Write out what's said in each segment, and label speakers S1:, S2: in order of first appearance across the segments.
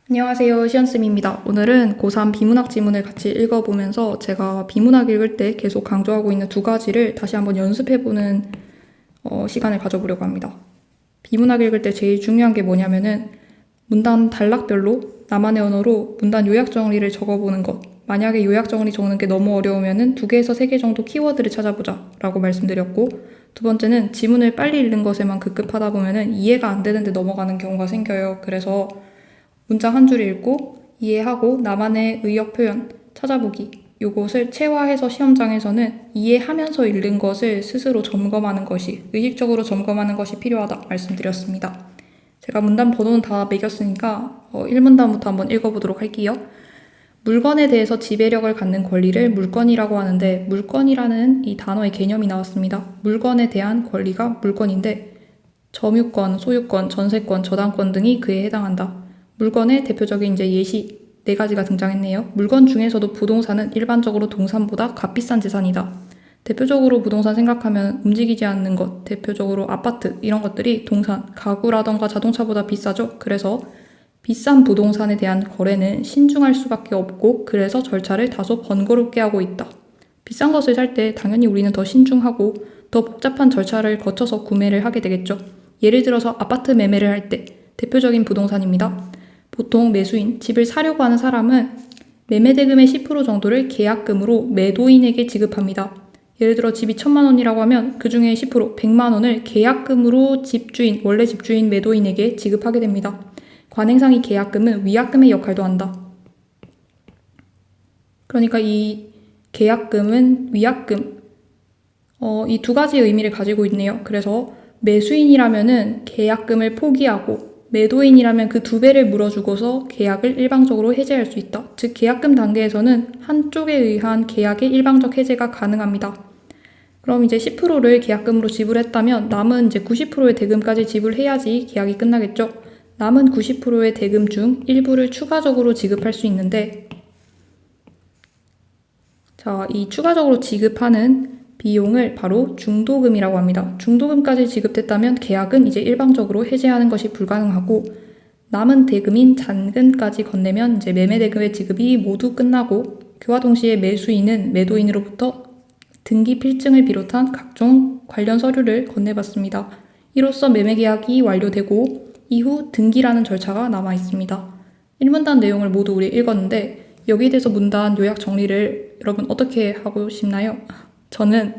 S1: 안녕하세요. 시연쌤입니다. 오늘은 고3 비문학 지문을 같이 읽어보면서 제가 비문학 읽을 때 계속 강조하고 있는 두 가지를 다시 한번 연습해보는 시간을 가져보려고 합니다. 비문학 읽을 때 제일 중요한 게 뭐냐면은 문단 단락별로 나만의 언어로 문단 요약 정리를 적어보는 것. 만약에 요약 정리 적는 게 너무 어려우면은 2개에서 3개 정도 키워드를 찾아보자 라고 말씀드렸고, 두 번째는 지문을 빨리 읽는 것에만 급급하다 보면은 이해가 안 되는데 넘어가는 경우가 생겨요. 그래서 문장 한 줄 읽고 이해하고 나만의 의역 표현 찾아보기, 요것을 체화해서 시험장에서는 이해하면서 읽는 것을 스스로 점검하는 것이, 의식적으로 점검하는 것이 필요하다 말씀드렸습니다. 제가 문단 번호는 다 매겼으니까 1문단부터 한번 읽어보도록 할게요. 물건에 대해서 지배력을 갖는 권리를 물권이라고 하는데, 물권이라는 이 단어의 개념이 나왔습니다. 물건에 대한 권리가 물권인데 점유권, 소유권, 전세권, 저당권 등이 그에 해당한다. 물건의 대표적인 예시 4가지가 등장했네요. 물건 중에서도 부동산은 일반적으로 동산보다 값비싼 재산이다. 대표적으로 부동산 생각하면 움직이지 않는 것, 대표적으로 아파트 이런 것들이 동산, 가구라던가 자동차보다 비싸죠. 그래서 비싼 부동산에 대한 거래는 신중할 수밖에 없고, 그래서 절차를 다소 번거롭게 하고 있다. 비싼 것을 살 때 당연히 우리는 더 신중하고 더 복잡한 절차를 거쳐서 구매를 하게 되겠죠. 예를 들어서 아파트 매매를 할 때 대표적인 부동산입니다. 보통 매수인, 집을 사려고 하는 사람은 매매 대금의 10% 정도를 계약금으로 매도인에게 지급합니다. 예를 들어 집이 1,000만 원이라고 하면 그 중에 10%, 100만 원을 계약금으로 집주인, 원래 집주인 매도인에게 지급하게 됩니다. 관행상 이 계약금은 위약금의 역할도 한다. 그러니까 이 계약금은 위약금, 이 2가지의 의미를 가지고 있네요. 그래서 매수인이라면은 계약금을 포기하고 매도인이라면 그 2배를 물어주고서 계약을 일방적으로 해제할 수 있다. 즉 계약금 단계에서는 한쪽에 의한 계약의 일방적 해제가 가능합니다. 그럼 이제 10%를 계약금으로 지불했다면 남은 90%의 대금까지 지불해야지 계약이 끝나겠죠. 남은 90%의 대금 중 일부를 추가적으로 지급할 수 있는데, 자, 이 추가적으로 지급하는 비용을 바로 중도금이라고 합니다. 중도금까지 지급됐다면 계약은 이제 일방적으로 해제하는 것이 불가능하고, 남은 대금인 잔금까지 건네면 이제 매매대금의 지급이 모두 끝나고, 그와 동시에 매수인은 매도인으로부터 등기 필증을 비롯한 각종 관련 서류를 건네받습니다. 이로써 매매계약이 완료되고 이후 등기라는 절차가 남아 있습니다. 1문단 내용을 모두 우리 읽었는데, 여기에 대해서 문단 요약 정리를 여러분 어떻게 하고 싶나요? 저는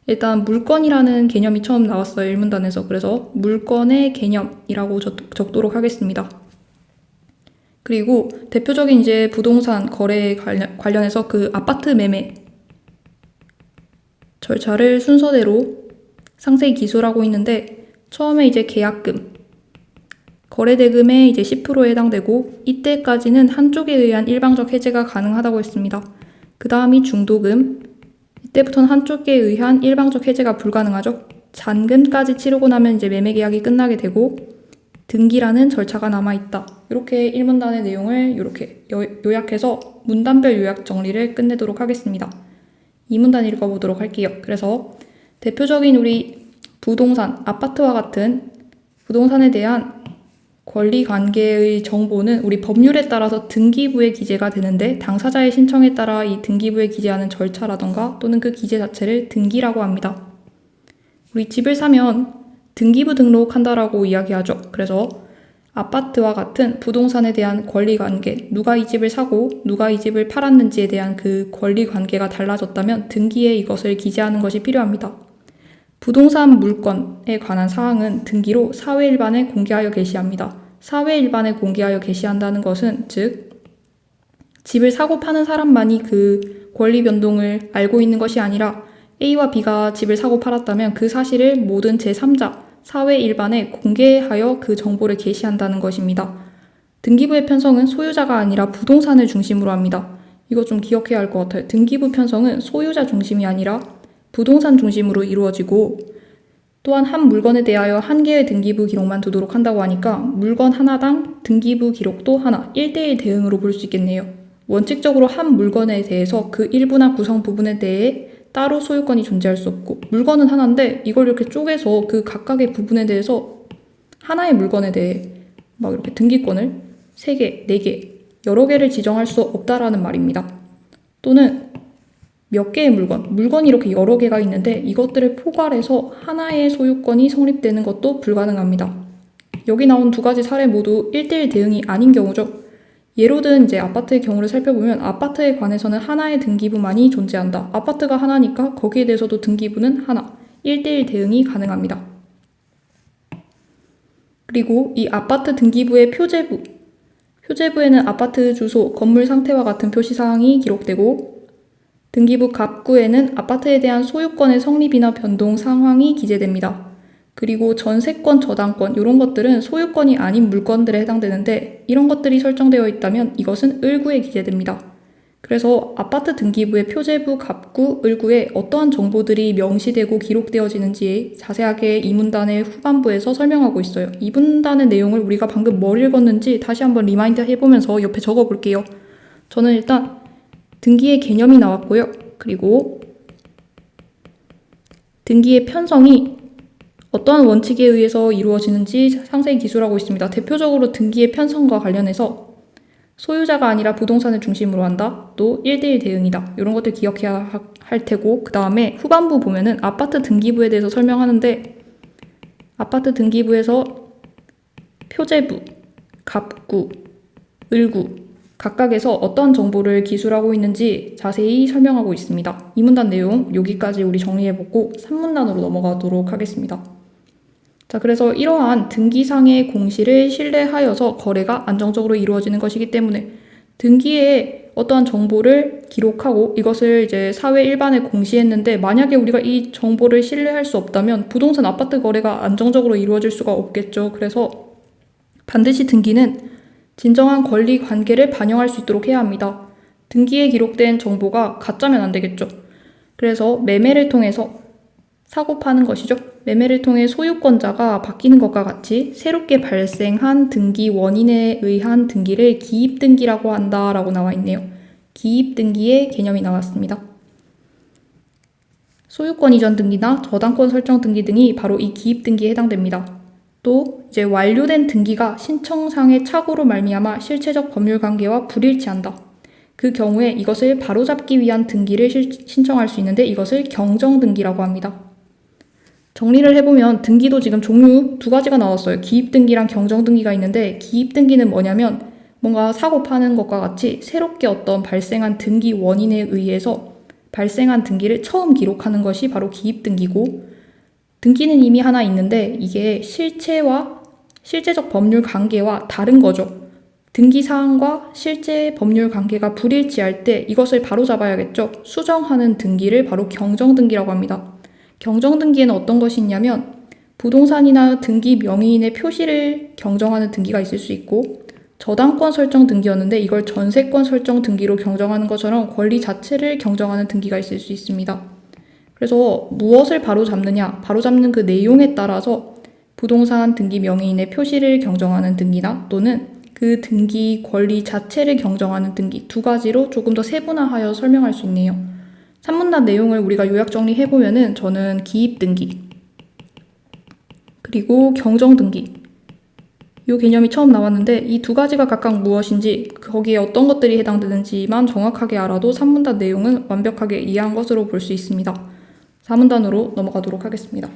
S1: 일단 물건이라는 개념이 처음 나왔어요. 1문단에서. 그래서 물건의 개념이라고 적도록 하겠습니다. 그리고 대표적인 부동산 거래에 관련해서 그 아파트 매매 절차를 순서대로 상세히 기술하고 있는데, 처음에 계약금, 거래대금의 10%에 해당되고, 이때까지는 한쪽에 의한 일방적 해제가 가능하다고 했습니다. 그 다음이 중도금, 이때부터는 한쪽에 의한 일방적 해제가 불가능하죠. 잔금까지 치르고 나면 매매계약이 끝나게 되고 등기라는 절차가 남아있다. 이렇게 1문단의 내용을 이렇게 요약해서 문단별 요약 정리를 끝내도록 하겠습니다. 2문단 읽어보도록 할게요. 그래서 대표적인 우리 부동산, 아파트와 같은 부동산에 대한 권리관계의 정보는 우리 법률에 따라서 등기부에 기재가 되는데, 당사자의 신청에 따라 이 등기부에 기재하는 절차라던가 또는 그 기재 자체를 등기라고 합니다. 우리 집을 사면 등기부 등록한다라고 이야기하죠. 그래서 아파트와 같은 부동산에 대한 권리관계, 누가 이 집을 사고 누가 이 집을 팔았는지에 대한 그 권리관계가 달라졌다면 등기에 이것을 기재하는 것이 필요합니다. 부동산 물건에 관한 사항은 등기로 사회일반에 공개하여 게시합니다. 사회일반에 공개하여 게시한다는 것은 즉 집을 사고 파는 사람만이 그 권리 변동을 알고 있는 것이 아니라 A와 B가 집을 사고 팔았다면 그 사실을 모든 제3자, 사회일반에 공개하여 그 정보를 게시한다는 것입니다. 등기부의 편성은 소유자가 아니라 부동산을 중심으로 합니다. 이거 좀 기억해야 할 것 같아요. 등기부 편성은 소유자 중심이 아니라 부동산 중심으로 이루어지고, 또한 한 물건에 대하여 한 개의 등기부 기록만 두도록 한다고 하니까 물건 하나당 등기부 기록도 하나, 1대1 대응으로 볼 수 있겠네요. 원칙적으로 한 물건에 대해서 그 일부나 구성 부분에 대해 따로 소유권이 존재할 수 없고, 물건은 하나인데 이걸 이렇게 쪼개서 그 각각의 부분에 대해서 하나의 물건에 대해 막 이렇게 등기권을 3개, 4개, 여러 개를 지정할 수 없다라는 말입니다. 또는 몇 개의 물건이 이렇게 여러 개가 있는데 이것들을 포괄해서 하나의 소유권이 성립되는 것도 불가능합니다. 여기 나온 2가지 사례 모두 1대1 대응이 아닌 경우죠. 예로 든 이제 아파트의 경우를 살펴보면 아파트에 관해서는 하나의 등기부만이 존재한다. 아파트가 하나니까 거기에 대해서도 등기부는 하나. 1대1 대응이 가능합니다. 그리고 이 아파트 등기부의 표제부에는 아파트 주소, 건물 상태와 같은 표시사항이 기록되고 등기부 갑구에는 아파트에 대한 소유권의 성립이나 변동 상황이 기재됩니다. 그리고 전세권, 저당권 이런 것들은 소유권이 아닌 물건들에 해당되는데 이런 것들이 설정되어 있다면 이것은 을구에 기재됩니다. 그래서 아파트 등기부의 표제부, 갑구, 을구에 어떠한 정보들이 명시되고 기록되어지는지 자세하게 이 문단의 후반부에서 설명하고 있어요. 이 문단의 내용을 우리가 방금 뭘 읽었는지 다시 한번 리마인드 해보면서 옆에 적어볼게요. 저는 일단 등기의 개념이 나왔고요. 그리고 등기의 편성이 어떠한 원칙에 의해서 이루어지는지 상세히 기술하고 있습니다. 대표적으로 등기의 편성과 관련해서 소유자가 아니라 부동산을 중심으로 한다. 또 1대1 대응이다. 이런 것들 기억해야 할 테고 그 다음에 후반부 보면은 아파트 등기부에 대해서 설명하는데 아파트 등기부에서 표제부, 갑구, 을구 각각에서 어떤 정보를 기술하고 있는지 자세히 설명하고 있습니다. 이 문단 내용 여기까지 우리 정리해보고 3문단으로 넘어가도록 하겠습니다. 자, 그래서 이러한 등기상의 공시를 신뢰하여서 거래가 안정적으로 이루어지는 것이기 때문에 등기에 어떠한 정보를 기록하고 이것을 이제 사회 일반에 공시했는데 만약에 우리가 이 정보를 신뢰할 수 없다면 부동산 아파트 거래가 안정적으로 이루어질 수가 없겠죠. 그래서 반드시 등기는 진정한 권리 관계를 반영할 수 있도록 해야 합니다. 등기에 기록된 정보가 가짜면 안 되겠죠. 그래서 매매를 통해서 사고 파는 것이죠. 매매를 통해 소유권자가 바뀌는 것과 같이 새롭게 발생한 등기 원인에 의한 등기를 기입등기라고 한다라고 나와 있네요. 기입등기의 개념이 나왔습니다. 소유권 이전 등기나 저당권 설정 등기 등이 바로 이 기입등기에 해당됩니다. 또 이제 완료된 등기가 신청상의 착오로 말미암아 실체적 법률 관계와 불일치한다. 그 경우에 이것을 바로잡기 위한 등기를 신청할 수 있는데 이것을 경정등기라고 합니다. 정리를 해보면 등기도 지금 종류 2가지가 나왔어요. 기입등기랑 경정등기가 있는데 기입등기는 뭐냐면 뭔가 사고 파는 것과 같이 새롭게 어떤 발생한 등기 원인에 의해서 발생한 등기를 처음 기록하는 것이 바로 기입등기고 등기는 이미 하나 있는데 이게 실체적 법률 관계와 다른 거죠. 등기 사항과 실제 법률 관계가 불일치할 때 이것을 바로잡아야겠죠. 수정하는 등기를 바로 경정등기라고 합니다. 경정등기에는 어떤 것이 있냐면 부동산이나 등기 명의인의 표시를 경정하는 등기가 있을 수 있고 저당권 설정 등기였는데 이걸 전세권 설정 등기로 경정하는 것처럼 권리 자체를 경정하는 등기가 있을 수 있습니다. 그래서 무엇을 바로잡느냐, 바로잡는 그 내용에 따라서 부동산 등기 명의인의 표시를 경정하는 등기나 또는 그 등기 권리 자체를 경정하는 등기 2가지로 조금 더 세분화하여 설명할 수 있네요. 3문단 내용을 우리가 요약 정리해보면은 저는 기입등기 그리고 경정등기 이 개념이 처음 나왔는데 이 2가지가 각각 무엇인지 거기에 어떤 것들이 해당되는지만 정확하게 알아도 3문단 내용은 완벽하게 이해한 것으로 볼 수 있습니다. 4문단으로 넘어가도록 하겠습니다.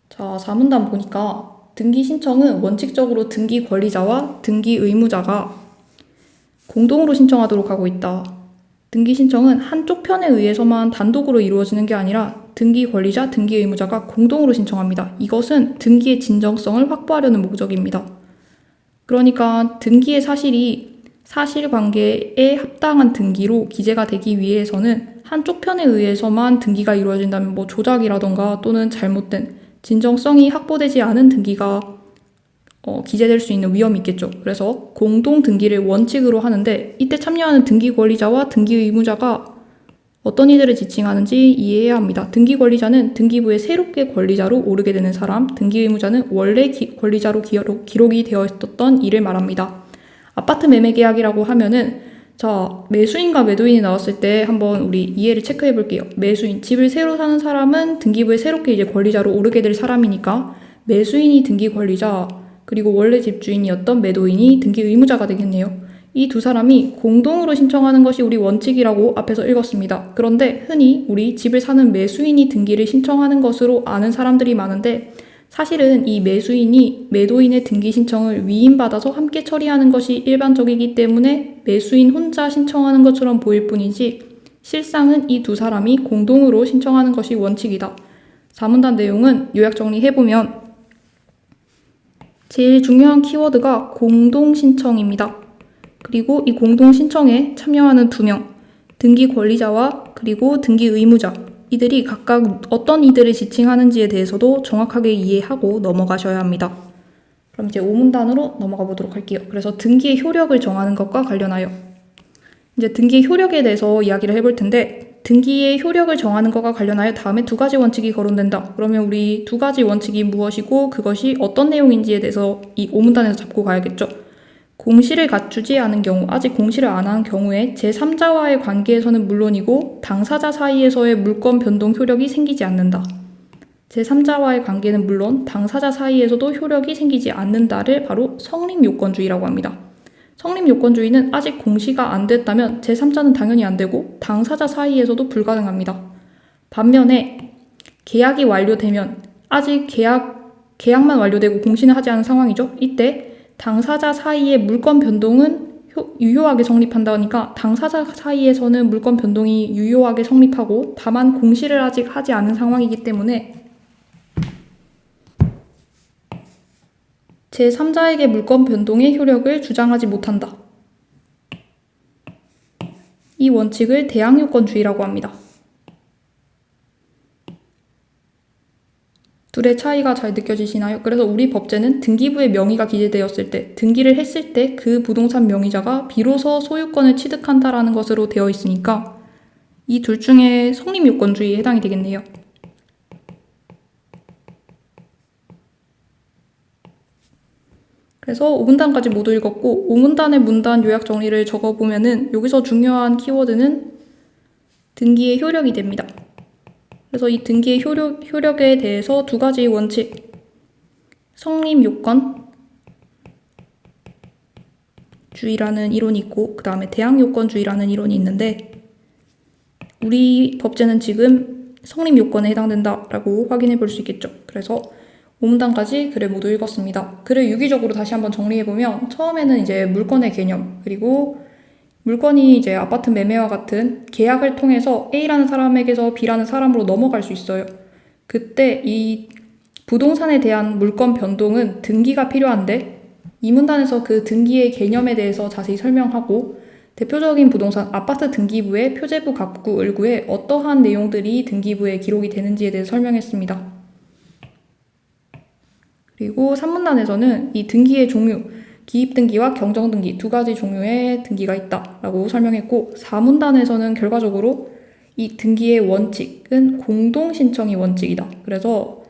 S1: 자, 4문단 보니까 등기 신청은 원칙적으로 등기 권리자와 등기 의무자가 공동으로 신청하도록 하고 있다. 등기 신청은 한쪽 편에 의해서만 단독으로 이루어지는 게 아니라 등기 권리자, 등기 의무자가 공동으로 신청합니다. 이것은 등기의 진정성을 확보하려는 목적입니다. 그러니까 등기의 사실이 사실관계에 합당한 등기로 기재가 되기 위해서는 한쪽 편에 의해서만 등기가 이루어진다면 뭐 조작이라던가 또는 잘못된 진정성이 확보되지 않은 등기가 기재될 수 있는 위험이 있겠죠. 그래서 공동 등기를 원칙으로 하는데 이때 참여하는 등기 권리자와 등기 의무자가 어떤 이들을 지칭하는지 이해해야 합니다. 등기 권리자는 등기부에 새롭게 권리자로 오르게 되는 사람, 등기 의무자는 원래 권리자로 기록이 되어 있었던 이를 말합니다. 아파트 매매 계약이라고 하면은 자, 매수인과 매도인이 나왔을 때 한번 우리 이해를 체크해 볼게요. 매수인, 집을 새로 사는 사람은 등기부에 새롭게 이제 권리자로 오르게 될 사람이니까 매수인이 등기 권리자, 그리고 원래 집주인이었던 매도인이 등기 의무자가 되겠네요. 이 두 사람이 공동으로 신청하는 것이 우리 원칙이라고 앞에서 읽었습니다. 그런데 흔히 우리 집을 사는 매수인이 등기를 신청하는 것으로 아는 사람들이 많은데 사실은 이 매수인이 매도인의 등기 신청을 위임받아서 함께 처리하는 것이 일반적이기 때문에 매수인 혼자 신청하는 것처럼 보일 뿐이지 실상은 이 두 사람이 공동으로 신청하는 것이 원칙이다. 사문단 내용은 요약 정리해보면 제일 중요한 키워드가 공동신청입니다. 그리고 이 공동신청에 참여하는 2명, 등기 권리자와 그리고 등기 의무자, 이들이 각각 어떤 이들을 지칭하는지에 대해서도 정확하게 이해하고 넘어가셔야 합니다. 그럼 이제 5문단으로 넘어가 보도록 할게요. 그래서 등기의 효력을 정하는 것과 관련하여 이제 등기의 효력에 대해서 이야기를 해볼 텐데 등기의 효력을 정하는 것과 관련하여 다음에 2가지 원칙이 거론된다. 그러면 우리 2가지 원칙이 무엇이고 그것이 어떤 내용인지에 대해서 이 5문단에서 잡고 가야겠죠. 공시를 갖추지 않은 경우, 아직 공시를 안 한 경우에 제3자와의 관계에서는 물론이고 당사자 사이에서의 물권 변동 효력이 생기지 않는다. 제3자와의 관계는 물론 당사자 사이에서도 효력이 생기지 않는다를 바로 성립요건주의라고 합니다. 성립요건주의는 아직 공시가 안 됐다면 제3자는 당연히 안 되고 당사자 사이에서도 불가능합니다. 반면에 계약이 완료되면 아직 계약만 완료되고 공시는 하지 않은 상황이죠. 이때 당사자 사이의 물권 변동은 유효하게 성립한다니까 당사자 사이에서는 물권 변동이 유효하게 성립하고 다만 공시를 아직 하지 않은 상황이기 때문에 제3자에게 물권 변동의 효력을 주장하지 못한다. 이 원칙을 대항요건주의라고 합니다. 둘의 차이가 잘 느껴지시나요? 그래서 우리 법제는 등기부에 명의가 기재되었을 때, 등기를 했을 때 그 부동산 명의자가 비로소 소유권을 취득한다라는 것으로 되어 있으니까 이 둘 중에 성립요건주의에 해당이 되겠네요. 그래서 5문단까지 모두 읽었고 5문단의 문단 요약 정리를 적어보면은 여기서 중요한 키워드는 등기의 효력이 됩니다. 그래서 이 등기의 효력에 대해서 2가지 원칙, 성립요건주의라는 이론이 있고 그 다음에 대항요건주의라는 이론이 있는데 우리 법제는 지금 성립요건에 해당된다라고 확인해 볼 수 있겠죠. 그래서 5문단까지 글을 모두 읽었습니다. 글을 유기적으로 다시 한번 정리해보면 처음에는 이제 물권의 개념, 그리고 물건이 이제 아파트 매매와 같은 계약을 통해서 A라는 사람에게서 B라는 사람으로 넘어갈 수 있어요. 그때 이 부동산에 대한 물권 변동은 등기가 필요한데 이 문단에서 그 등기의 개념에 대해서 자세히 설명하고 대표적인 부동산 아파트 등기부의 표제부 갑구 을구에 어떠한 내용들이 등기부에 기록이 되는지에 대해서 설명했습니다. 그리고 3문단에서는 이 등기의 종류, 기입등기와 경정등기 2가지 종류의 등기가 있다라고 설명했고 4문단에서는 결과적으로 이 등기의 원칙은 공동신청이 원칙이다. 그래서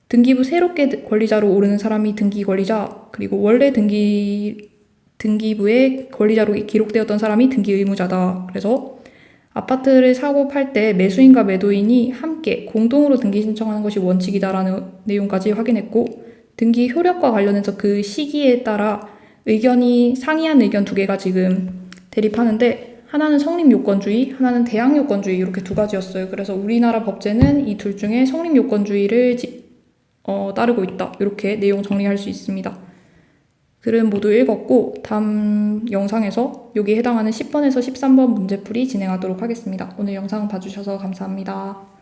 S1: 등기부 새롭게 권리자로 오르는 사람이 등기권리자, 그리고 원래 등기부의 권리자로 기록되었던 사람이 등기의무자다. 그래서 아파트를 사고 팔 때 매수인과 매도인이 함께 공동으로 등기 신청하는 것이 원칙이다라는 내용까지 확인했고 등기 효력과 관련해서 그 시기에 따라 의견이 상이한 의견 2개가 지금 대립하는데 하나는 성립요건주의, 하나는 대항요건주의 이렇게 2가지였어요. 그래서 우리나라 법제는 이 둘 중에 성립요건주의를 따르고 있다. 이렇게 내용 정리할 수 있습니다. 글은 모두 읽었고 다음 영상에서 여기에 해당하는 10번에서 13번 문제풀이 진행하도록 하겠습니다. 오늘 영상 봐주셔서 감사합니다.